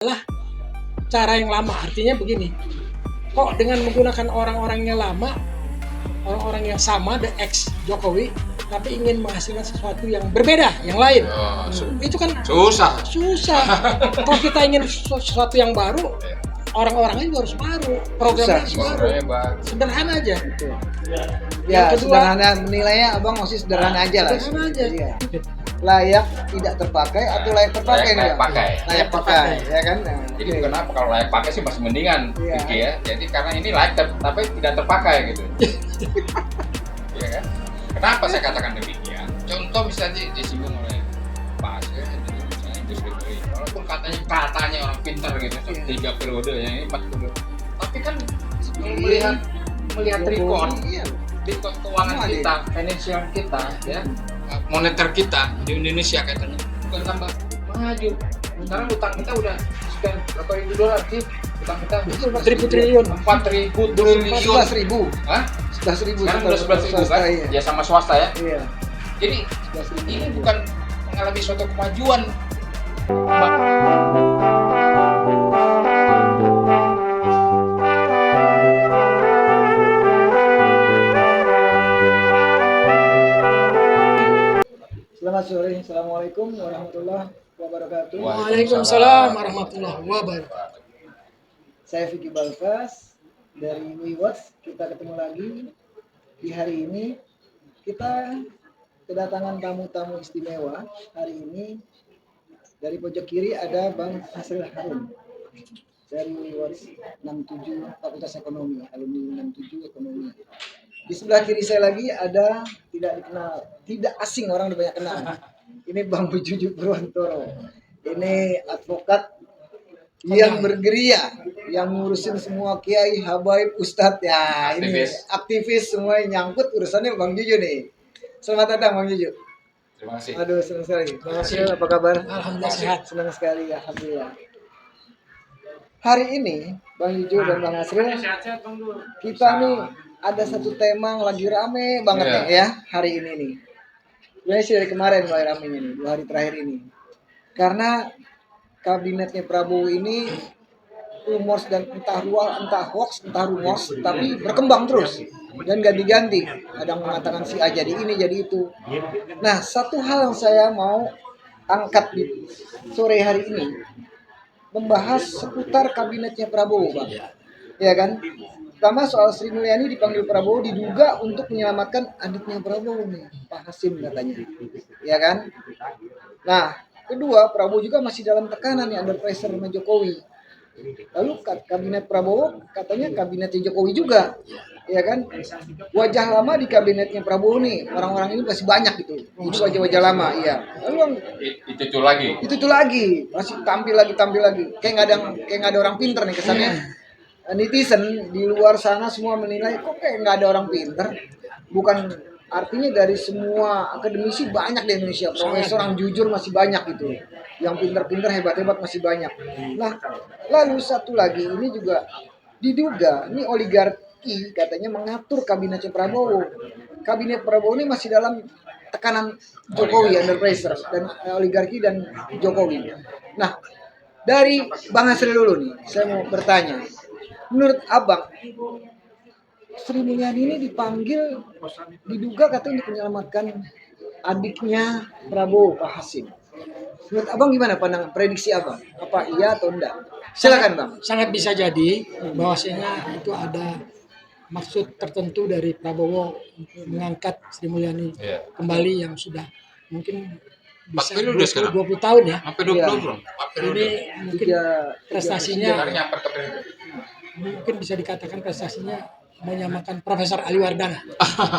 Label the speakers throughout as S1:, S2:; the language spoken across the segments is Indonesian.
S1: adalah cara yang lama. Artinya begini, kok dengan menggunakan orang-orang yang lama, orang-orang yang sama, the ex Jokowi, tapi ingin menghasilkan sesuatu yang berbeda, yang lain. Itu kan
S2: susah.
S1: Kalau kita ingin sesuatu yang baru, orang-orangnya juga harus baru, programnya harus baru. Sederhana aja.
S3: Ya,
S1: Yang kedua,
S3: sederhana menilainya abang masih sederhana aja lah.
S1: Sederhana aja.
S3: Iya. Layak tidak terpakai atau layak terpakai nih?
S2: Layak pakai.
S3: Layak pakai, ya kan? Nah,
S2: Jadi
S3: oke.
S2: kenapa kalau layak pakai sih masih mendingan,
S3: Iya.
S2: Vicky ya. Jadi karena ini layak tapi tidak terpakai gitu. Iya kan? Kenapa saya katakan demikian? Contoh misalnya disinggung oleh Pak Asri, misalnya industri kering. Walaupun katanya orang pintar gitu, 3 periode yang ini 4 periode. Tapi kan melihat record,
S3: Iya.
S2: record keuangan
S3: Semua
S2: kita, financial kita, ya, moneter kita di Indonesia katanya bukan tambah maju. Sekarang utang kita udah sekian berapa ribu dolar sih? Utang kita
S1: 4.000 triliun.
S2: 4.000 triliun.
S3: 11.000.
S2: Hah?
S3: 11.000.
S2: Sekarang udah 11.000 kan?
S3: Swasta, iya.
S2: Ya sama swasta ya.
S3: Iya.
S2: Jadi
S3: 11.000.
S2: ini bukan mengalami suatu kemajuan.
S3: Selamat sore. Assalamualaikum warahmatullahi wabarakatuh.
S1: Waalaikumsalam warahmatullahi wabarakatuh.
S3: Saya Vicky Balkas dari WeWatch. Kita ketemu lagi di hari ini. Kita kedatangan tamu-tamu istimewa. Hari ini dari pojok kiri ada Bang Hasril Harun dari WeWatch 67 Fakultas Ekonomi, alumni 67 Ekonomi. Di sebelah kiri saya lagi ada tidak dikenal, tidak asing, orang udah banyak kenal. Ini Bang Bujuju Purwantoro. Ini advokat yang bergeria, yang ngurusin semua kiai, habaib, ustadz ya. Ini aktivis semua yang nyangkut urusannya Bang Juju nih. Selamat datang Bang Juju.
S2: Terima kasih.
S3: Aduh, senang sekali. Bang Hasril, apa kabar?
S1: Alhamdulillah sehat.
S3: Senang sekali, alhamdulillah. Hari ini Bang Juju dan Bang Hasril, kita nih ada satu tema yang lagi rame banget
S2: Iya.
S3: nih ya hari ini nih. Sebenarnya sih dari kemarin mulai ramenya nih, 2 hari terakhir ini. Karena kabinetnya Prabowo ini rumors dan entah hoax, entah rumors, tapi berkembang terus dan ganti-ganti. Ada yang mengatakan si A jadi ini, jadi itu. Nah, satu hal yang saya mau angkat di sore hari ini, membahas seputar kabinetnya Prabowo, Bang. Ya kan? Pertama soal Sri Mulyani dipanggil Prabowo diduga untuk menyelamatkan adiknya Prabowo nih, Pak Hasim katanya. Ya kan? Nah, kedua, Prabowo juga masih dalam tekanan nih, under pressure sama Jokowi. Lalu kabinet Prabowo katanya kabinetnya Jokowi juga. Ya kan? Wajah lama di kabinetnya Prabowo nih, orang-orang ini masih banyak gitu. Ini wajah-wajah lama, iya. Lalu yang
S2: Itu lagi.
S3: itu lagi masih tampil lagi kayak nggak ada orang pinter nih kesannya. Netizen di luar sana semua menilai kok kayak nggak ada orang pinter. Bukan, artinya dari semua akademisi banyak di Indonesia, profesor yang jujur masih banyak gitu, yang pinter-pinter hebat-hebat masih banyak. Nah, lalu satu lagi ini juga diduga ini oligarki katanya mengatur kabinetnya Prabowo. Kabinet Prabowo ini masih dalam tekanan Jokowi, under pressure, dan oligarki dan Jokowi. Nah, dari Bang Hasril dulu nih, saya mau bertanya. Menurut Abang, Sri Mulyani ini dipanggil diduga katanya untuk menyelamatkan adiknya Prabowo, Pak Hasim. Menurut Abang gimana pandangan prediksi Abang? Apa iya atau enggak? Silakan Bang.
S1: Sangat bisa jadi bahwasanya itu ada maksud tertentu dari Prabowo untuk mengangkat Sri Mulyani
S2: Iya.
S1: kembali yang sudah mungkin bisa
S2: 4 periode sekarang.
S1: 20 tahun ya.
S2: Sampai 20
S3: Iya.
S2: belum? 4 periode.
S1: Ini mungkin prestasinya
S2: Sebenarnya nyamper ke periode.
S1: mungkin bisa dikatakan prestasinya menyamakan Profesor Ali Wardana.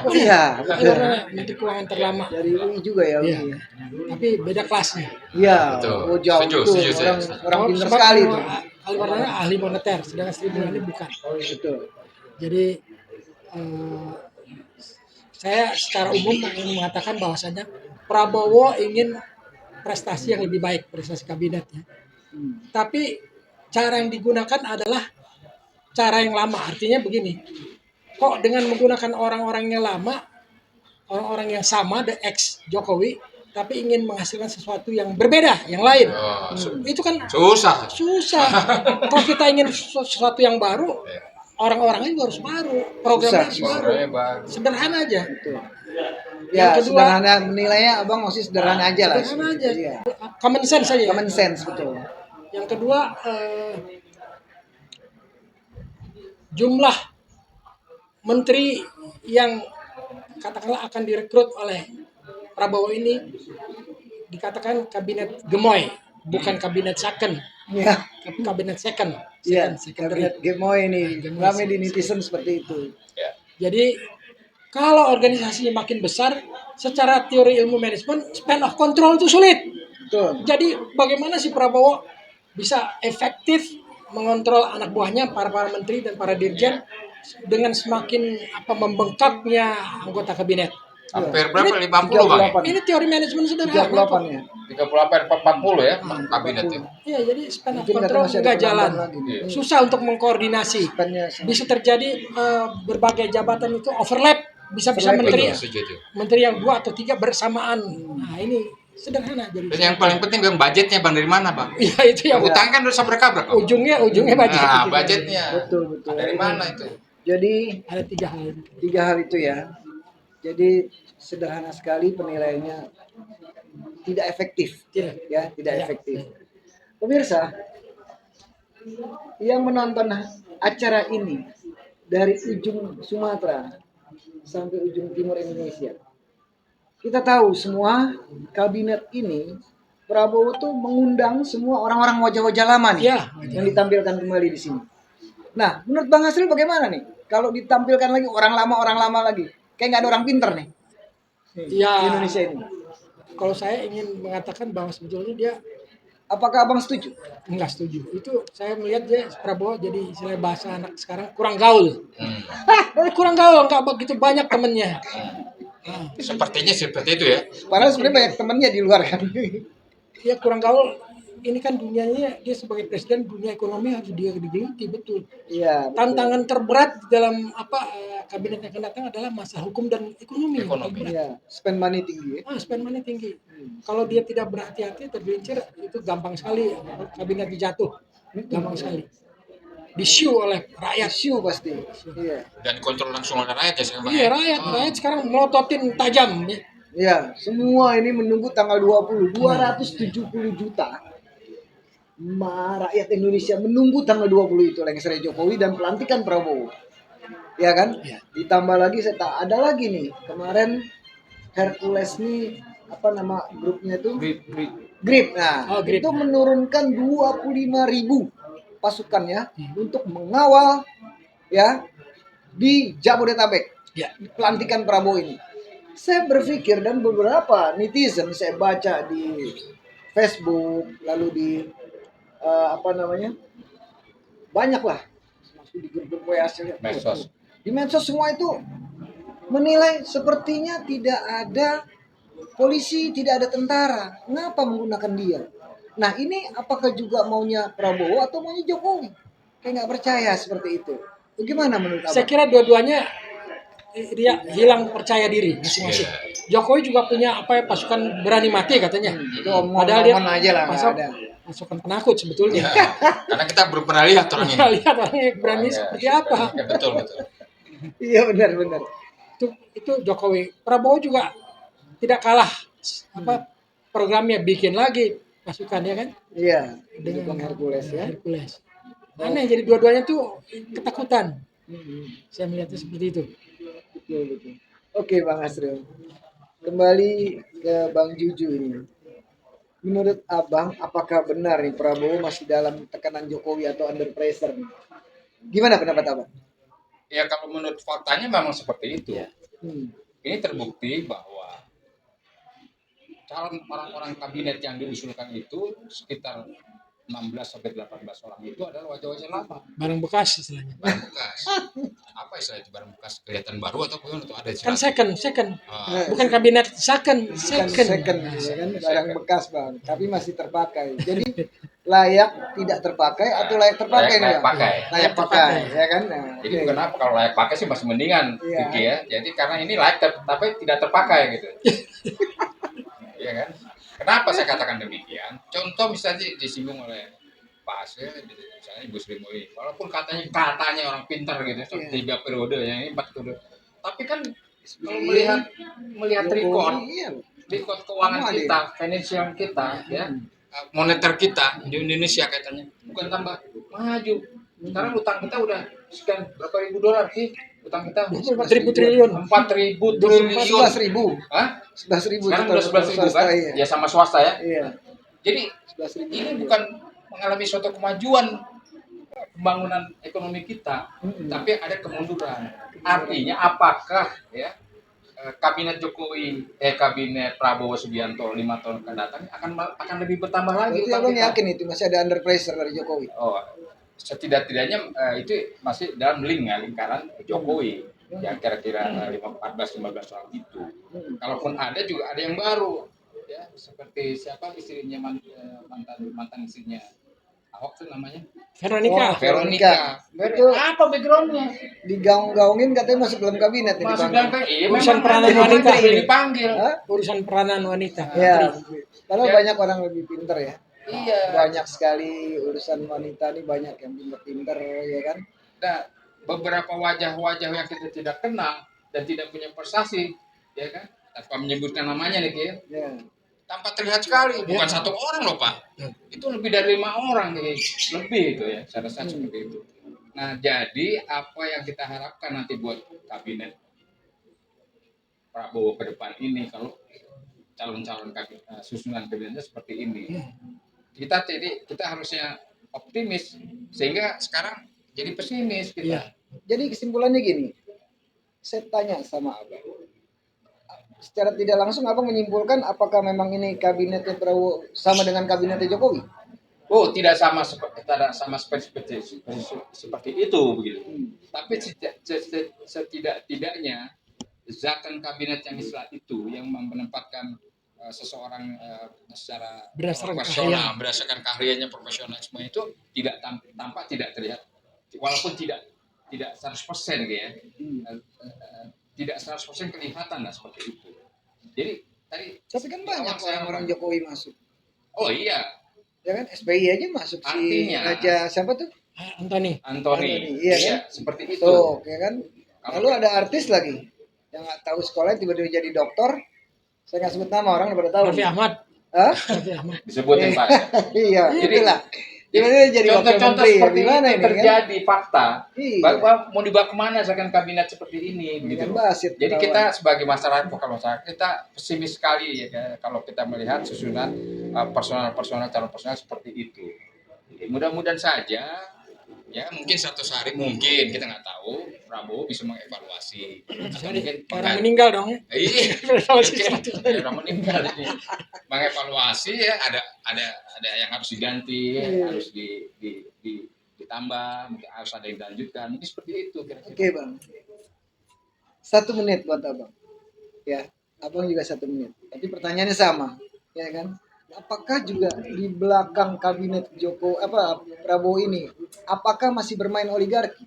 S3: Oh iya,
S1: Ali
S3: betul.
S1: Wardana Menteri Keuangan terlama.
S3: Dari UI juga ya,
S1: Iya.
S3: UI.
S1: Tapi beda kelasnya.
S3: Iya,
S2: Betul.
S3: oh jauh
S2: Setuju,
S3: tuh.
S2: setuju,
S3: Orang
S2: setuju.
S3: orang pintar
S1: Sebab
S3: sekali
S1: kalau
S3: tuh.
S1: Ali Wardana ahli moneter, sedangkan Sri Mulyani bukan.
S3: Betul.
S1: Jadi saya secara umum ingin mengatakan bahwasanya Prabowo ingin prestasi yang lebih baik, prestasi kabinetnya. Tapi cara yang digunakan adalah cara yang lama. Artinya begini, kok dengan menggunakan orang-orang yang lama, orang-orang yang sama, the ex Jokowi, tapi ingin menghasilkan sesuatu yang berbeda, yang lain.
S2: Oh,
S1: Itu kan
S2: susah.
S1: susah. Kalau kita ingin sesuatu yang baru, orang-orangnya juga harus baru, programnya harus baru.
S2: Suaranya bagus.
S1: Sederhana aja.
S3: Betul.
S1: Yang
S3: Ya,
S1: kedua-
S3: sederhana menilainya abang masih sederhana aja lah.
S1: Sederhana aja.
S3: Iya.
S1: Common sense saja.
S3: Common sense betul.
S1: Yang kedua, jumlah menteri yang katakanlah akan direkrut oleh Prabowo ini dikatakan kabinet gemoy, bukan kabinet second,
S3: Iya.
S1: kabinet second,
S3: Iya.
S1: secondary.
S3: Kabinet gemoy ini
S1: Gemoy.
S3: ramai di netizen seperti itu.
S2: Ya.
S1: Jadi kalau organisasinya makin besar, secara teori ilmu manajemen span of control itu sulit.
S3: Betul.
S1: Jadi bagaimana si Prabowo bisa efektif mengontrol anak buahnya, para menteri dan para dirjen dengan semakin membengkaknya anggota kabinet.
S2: Hampir berapa? 50 bang?
S3: 38.
S1: Ini teori manajemen sederhana.
S3: 38 ya.
S2: 38 40 ya kabinet itu.
S1: Iya, jadi span of
S3: Mungkin
S1: control
S3: katanya masih ada
S1: nggak jalan.
S3: penambahan lagi.
S2: Iya.
S1: Susah untuk mengkoordinasi.
S3: Spannya
S1: Bisa terjadi berbagai jabatan itu overlap. Bisa-bisa
S3: Overlap,
S1: menteri
S3: iya.
S2: Setuju.
S1: menteri yang 2 atau 3 bersamaan. Nah, ini sederhana jadi.
S2: Dan yang paling penting bang budgetnya bang dari mana bang?
S1: Iya, itu yang
S2: Utang kan udah sabrak-abrak. Bang.
S1: ujungnya budget.
S2: Nah budgetnya.
S3: betul.
S2: Dari mana itu?
S3: Jadi
S1: Ada 3 hal.
S3: 3 hal itu ya. Jadi sederhana sekali penilaiannya, tidak efektif.
S1: Tidak.
S3: Ya, tidak
S1: Ya.
S3: efektif. Pemirsa yang menonton acara ini dari ujung Sumatera sampai ujung timur Indonesia, kita tahu semua kabinet ini Prabowo tuh mengundang semua orang-orang wajah-wajah lama nih
S1: Ya.
S3: yang ditampilkan kembali di sini. Nah, menurut Bang Hasril bagaimana nih? Kalau ditampilkan lagi orang lama lagi, kayak nggak ada orang pinter nih
S1: Ya.
S3: di Indonesia ini.
S1: Kalau saya ingin mengatakan bahwa sebetulnya dia
S3: Apakah Abang setuju?
S1: enggak setuju. Itu saya melihat dia Prabowo jadi istilah bahasa anak sekarang kurang gaul. Kurang gaul, enggak begitu banyak temennya.
S2: Sepertinya seperti itu ya.
S3: Padahal sebenarnya banyak temennya di luar kan.
S1: Ya kurang gaul. Ini kan dunianya dia sebagai presiden, dunia ekonomi harus dia digeluti betul.
S3: Iya. betul.
S1: Tantangan terberat dalam kabinet yang akan datang adalah masalah hukum dan ekonomi.
S2: Ekonomi.
S3: Iya, spend money tinggi ya.
S1: Spend money tinggi. Kalau dia tidak berhati-hati tergelincir itu gampang sekali kabinet dijatuh. Gampang sekali. Disiu oleh rakyat.
S3: Isu pasti. Iya.
S2: Dan kontrol langsung oleh rakyat ya sekarang bang.
S1: Iya, rakyat sekarang melototin tajam. Ya.
S3: Iya, semua ini menunggu tanggal 20, 270 juta. Rakyat Indonesia menunggu tanggal 20 itu lengser Jokowi dan pelantikan Prabowo. Ya kan?
S1: Iya.
S3: Ditambah lagi ada lagi nih. Kemarin Hercules nih apa nama grupnya itu? Grip. Nah,
S1: Oh, Grip.
S3: itu menurunkan 25.000 pasukan ya untuk mengawal ya di Jabodetabek.
S1: Ya.
S3: Pelantikan Prabowo ini. Saya berpikir dan beberapa netizen saya baca di Facebook lalu di banyak lah masuk di grup WA saya lihat.
S2: Medsos.
S3: Di medsos semua itu menilai sepertinya tidak ada polisi, tidak ada tentara. Kenapa menggunakan dia? Nah ini apakah juga maunya Prabowo atau maunya Jokowi? Kayak nggak percaya seperti itu. Bagaimana menurut
S1: Saya
S3: Abang?
S1: kira dua-duanya dia hilang percaya diri masing-masing. Jokowi juga punya pasukan berani mati katanya.
S3: Itu
S1: Padahal dia
S3: omongan aja lah, nggak
S1: masuk
S3: ada.
S1: pasukan penakut sebetulnya.
S2: Karena kita belum pernah lihat orang ini.
S1: Kita lihat orang yang berani
S2: Iya.
S1: seperti apa.
S2: Ya, betul.
S3: Iya benar.
S1: Itu Jokowi. Prabowo juga tidak kalah programnya bikin lagi pasukan ya kan
S3: Iya, dengan Hercules ya.
S1: Hercules. Aneh jadi dua-duanya tuh ketakutan.
S3: Hmm.
S1: Saya melihatnya seperti itu.
S3: Betul. Oke Bang Asril. Kembali ke Bang Juju ini. Menurut Abang, apakah benar nih Prabowo masih dalam tekanan Jokowi atau under pressure nih? Gimana pendapat Abang?
S2: Ya kalau menurut faktanya memang seperti itu.
S3: Hmm.
S2: Ini terbukti bahwa calon orang-orang kabinet yang diusulkan itu sekitar 16 sampai 18 orang itu adalah wajah-wajah lama,
S1: Barang bekas istilahnya.
S2: barang bekas. Apa istilah itu barang bekas? Kelihatan baru atau bukan? Atau ada
S1: Kan
S2: istilah?
S1: second.
S2: Ah,
S1: Bukan kabinet second.
S3: Bukan second, ya kan? Barang bekas Bang, tapi masih terpakai. Jadi layak tidak terpakai atau layak terpakai nih
S2: layak
S3: Bang?
S2: pakai.
S3: Layak pakai, ya kan? Nah,
S2: Jadi
S3: oke.
S2: kenapa kalau layak pakai sih masih mendingan,
S3: Iya.
S2: Vicky ya. Jadi karena ini layak tapi tidak terpakai gitu. Ya Ya kan? Kenapa saya katakan demikian? Contoh misalnya disinggung oleh Pak Asel, misalnya Ibu Sri Mulyani. Walaupun katanya orang pintar gitu,
S3: Iya.
S2: 3 periode, yang ini 4 periode. Tapi kan kalau melihat
S3: Jokowi, iya.
S2: record keuangan
S3: Sama
S2: kita, finansial kita, ya, moneter kita di Indonesia katanya bukan tambah maju. Sekarang utang kita udah sekian berapa ribu dolar sih? Utang kita
S1: 4.000 triliun.
S2: 4.000
S3: 11
S2: triliun.
S3: ribu.
S2: Hah?
S3: 11 ribu.
S2: Sekarang udah 11.000 kan?
S3: Iya.
S2: Ya sama swasta ya.
S3: Iya.
S2: Jadi
S3: 11 ribu.
S2: ini bukan mengalami suatu kemajuan pembangunan ekonomi kita, tapi ada kemunduran. Artinya apakah ya kabinet kabinet Prabowo Subianto 5 tahun akan datang akan lebih bertambah lagi
S3: Berarti
S2: utang
S3: abang
S2: kita?
S3: yakin itu masih ada under pressure dari Jokowi?
S2: Oh, setidak-tidaknya itu masih dalam lingkaran Jokowi yang kira-kira 14-15 tahun itu. Kalaupun ada juga ada yang baru, ya seperti siapa istrinya mantan istrinya Ahok tuh namanya
S1: Veronica.
S3: Oh, Veronica.
S2: Betul. Apa backgroundnya?
S3: Digaung-gaungin katanya masuk dalam kabinet ini.
S2: Masuk
S3: Bang.
S2: dalam iya,
S1: Urusan
S2: memang
S1: peranan
S2: ada
S1: wanita
S2: menteri yang
S1: ini.
S2: dipanggil.
S3: Hah?
S1: Urusan peranan wanita.
S3: Ya.
S1: Menteri.
S3: Padahal
S2: Ya.
S3: banyak orang lebih pinter ya.
S2: Iya.
S3: Banyak sekali urusan wanita nih, banyak yang pinter-pinter ya kan.
S2: Nah, beberapa wajah-wajah yang kita tidak kenal dan tidak punya prestasi, ya kan? Tanpa menyebutkan namanya nih, Ki.
S3: Ya.
S2: Tanpa terlihat sekali, bukan
S1: Ya.
S2: 1 orang loh Pak. Itu lebih dari 5 orang, Ki. Lebih itu ya, saya rasa seperti itu. Nah, jadi apa yang kita harapkan nanti buat kabinet Prabowo ke depan ini, kalau calon-calon susunan kabinetnya seperti ini, kita harusnya optimis, sehingga sekarang jadi pesimis kita.
S1: Iya.
S3: Jadi kesimpulannya gini, saya tanya sama abang, secara tidak langsung abang menyimpulkan apakah memang ini kabinetnya Prabowo sama dengan kabinetnya Jokowi?
S2: Oh, tidak sama seperti itu begitu. Tapi setidak-tidaknya zakon kabinet yang istilah itu yang menempatkan seseorang secara profesional, berdasarkan karyanya, profesionalisme itu tampak tidak terlihat, walaupun tidak 100% gitu ya. Tidak 100% kelihatan lah seperti itu. Jadi
S3: Tapi kan banyak orang Jokowi masuk.
S2: Oh iya,
S3: Ya kan, SBY aja masuk.
S2: Artinya,
S3: si Raja siapa tuh?
S1: Antoni.
S2: Antoni,
S3: Iya kan?
S2: seperti itu.
S3: Tuh, ya kan. Lalu ada artis lagi yang nggak tahu sekolah tiba-tiba jadi dokter. Saya nggak sebut nama, orang udah pada tahu.
S1: Raffi Ahmad.
S3: Hah?
S1: Raffi Ahmad.
S2: Disebutin Pak.
S3: Iya,
S2: Jadi
S3: itulah. Tiba-tiba jadi wakil
S2: contoh-contoh
S3: menteri.
S2: seperti
S3: Gimana
S2: ini
S3: ini kan?
S2: terjadi fakta.
S3: Iya.
S2: Bahwa mau dibawa kemana misalkan kabinet seperti ini begitu.
S3: Dengan basit.
S2: Jadi
S3: ketahuan.
S2: kita sebagai masyarakat, lokal masyarakat, kita pesimis sekali ya kalau kita melihat susunan personal calon personal seperti itu. Jadi, mudah-mudahan saja ya mungkin satu hari mungkin kita nggak tahu Prabowo bisa mengevaluasi. Atau mungkin
S1: Orang meninggal dong ya.
S2: Iya,
S1: Evaluasi
S2: mungkin
S1: satu hari.
S2: orang meninggal ini mengevaluasi ya ada yang harus diganti, harus ditambah, mungkin harus ada yang dilanjutkan, mungkin seperti itu kira-kira.
S3: Oke bang, 1 menit buat abang. Ya, abang juga 1 menit. Tapi pertanyaannya sama, ya kan? Apakah juga di belakang kabinet Prabowo ini, apakah masih bermain oligarki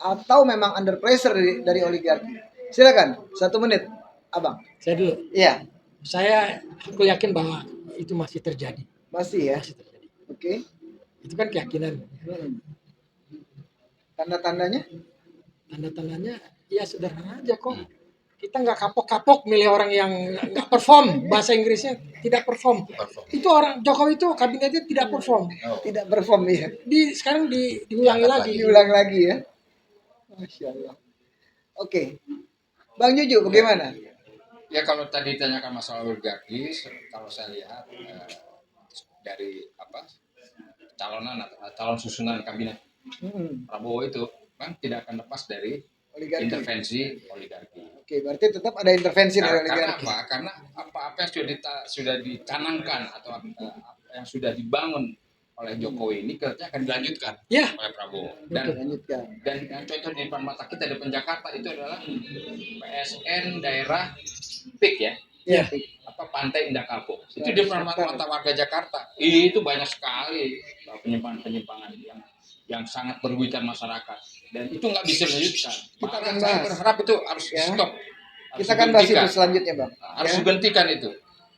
S3: atau memang under pressure dari oligarki? Silakan, 1 menit, abang.
S1: Saya dulu.
S3: Iya,
S1: Aku yakin bahwa itu masih terjadi.
S3: masih ya.
S1: Masih terjadi.
S3: Oke.
S1: Itu kan keyakinan.
S3: Tanda-tandanya?
S1: Tanda-tandanya ya sederhana aja kok. Kita nggak kapok-kapok milih orang yang nggak perform, bahasa Inggrisnya tidak perform. Itu orang Jokowi itu kabinetnya tidak perform.
S3: Tidak perform ya.
S1: Sekarang diulangi lagi.
S3: Diulang lagi ya. Masya Allah. Oke. Bang Juju bagaimana?
S2: Ya kalau tadi ditanyakan masalah oligarki, kalau saya lihat dari calon susunan kabinet Prabowo itu kan tidak akan lepas dari
S3: Oligarki.
S2: intervensi oligarki.
S3: Oke, berarti tetap ada intervensi dari
S2: Karena
S3: oligarki.
S2: apa? Karena apa yang sudah dicanangkan atau yang sudah dibangun oleh Jokowi ini kerjanya akan dilanjutkan
S1: Ya.
S2: oleh Prabowo.
S3: Lanjutkan.
S2: Dan yang contoh di depan mata kita di depan Jakarta itu adalah PSN daerah PIK ya.
S1: Ya.
S2: Pantai Indah Kapuk. Itu di depan mata warga Jakarta. Itu banyak sekali penyimpangan yang sangat merugikan masyarakat. Dan itu nggak bisa dilanjutkan.
S3: Kita akan
S2: Saya
S3: bahas.
S2: berharap itu harus
S3: Ya.
S2: stop. Harus
S3: Kita akan bahas itu
S2: dihentikan.
S3: selanjutnya, Bang.
S2: Harus
S3: Ya.
S2: dihentikan itu.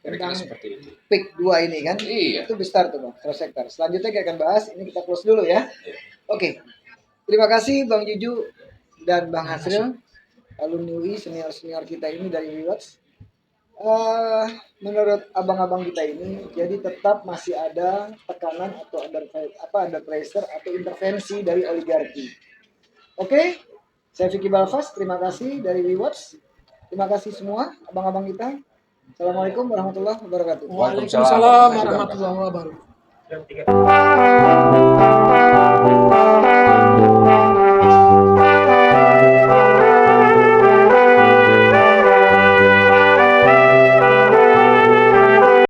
S2: Kira-kira
S3: tentang
S2: seperti itu.
S3: PIK 2 ini kan.
S2: Iya.
S3: Itu besar tuh Bang, 100 hektar. Selanjutnya kita akan bahas, ini kita close dulu ya.
S2: Iya.
S3: Oke. Terima kasih Bang Juju dan Bang Hasril, alumni UI senior-senior kita ini dari Rewards. Menurut abang-abang kita ini, jadi tetap masih ada tekanan atau ada pressure atau intervensi dari oligarki. Oke, saya Vicky Balfas, terima kasih dari Rewards. Terima kasih semua abang-abang kita. Assalamualaikum warahmatullahi wabarakatuh.
S1: Waalaikumsalam warahmatullahi wabarakatuh.